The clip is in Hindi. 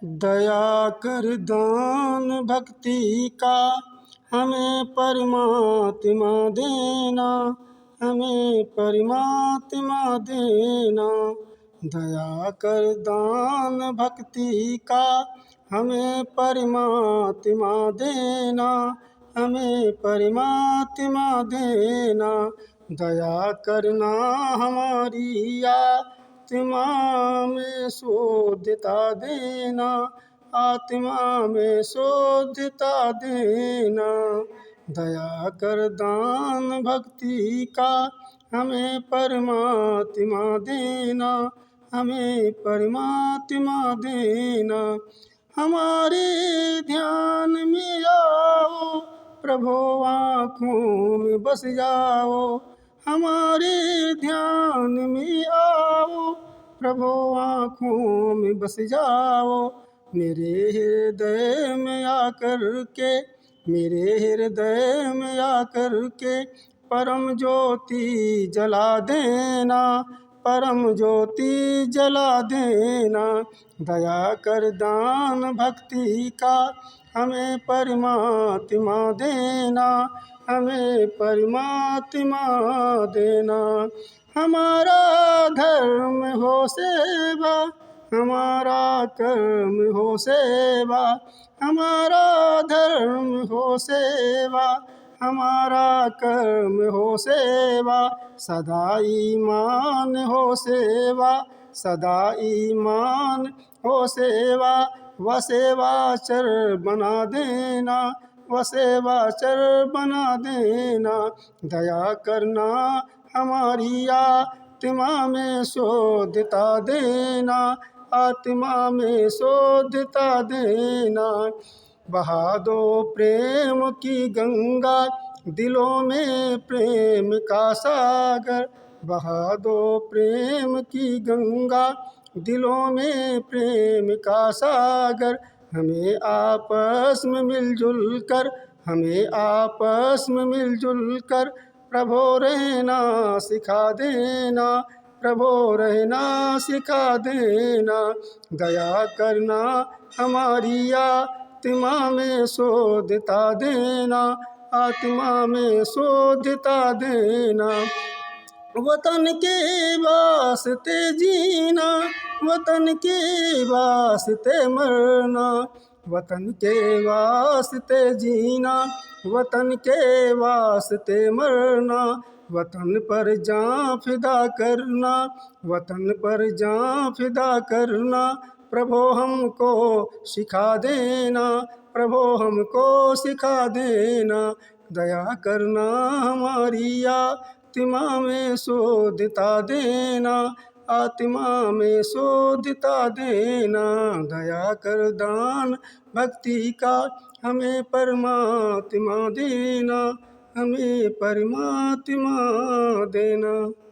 दया कर दान भक्ति का हमें परमात्मा देना, हमें परमात्मा देना। दया कर दान भक्ति का हमें परमात्मा देना, हमें परमात्मा देना। दया करना हमारी आत्मा में शुद्धता देना, आत्मा में शुद्धता देना। दया कर दान भक्ति का हमें परमात्मा देना, हमें परमात्मा देना। हमारे ध्यान में आओ प्रभु, आँखों में बस जाओ। हमारे ध्यान में आओ प्रभु, आँखों में बस जाओ। मेरे हृदय में आकर के, मेरे हृदय में आकर के परम ज्योति जला देना, परम ज्योति जला देना। दया कर दान भक्ति का हमें परमात्मा देना, हमें परमात्मा देना। हमारा धर्म हो सेवा, हमारा कर्म हो सेवा, हमारा धर्म हो सेवा, हमारा कर्म हो सेवा। सदा ईमान हो सेवा, सदा ईमान हो सेवा। व सेवाचर बना देना, व सेवाचर बना देना। दया करना हमारी आत्मा में शुद्धता देना, आत्मा में शुद्धता देना। बहा दो प्रेम की गंगा, दिलों में प्रेम का सागर। बहा दो प्रेम की गंगा, दिलों में प्रेम का सागर। हमें आपस में मिलजुल कर, हमें आपस में मिलजुल कर प्रभु रहना सिखा देना, प्रभु रहना सिखा देना। दया करना हमारी आत्मा में शुद्धता देना, आत्मा में शुद्धता देना। वतन के वास्ते जीना, वतन के वास्ते मरना। वतन के वास्ते जीना, वतन के वास्ते मरना। वतन पर जान फिदा करना, वतन पर जान फिदा करना। प्रभु हमको सिखा देना, प्रभु हमको सिखा देना। दया करना हमारी आत्मा में शुद्धता देना, आत्मा में शुद्धता देना। दया कर दान भक्ति का हमें परमात्मा देना, हमें परमात्मा देना।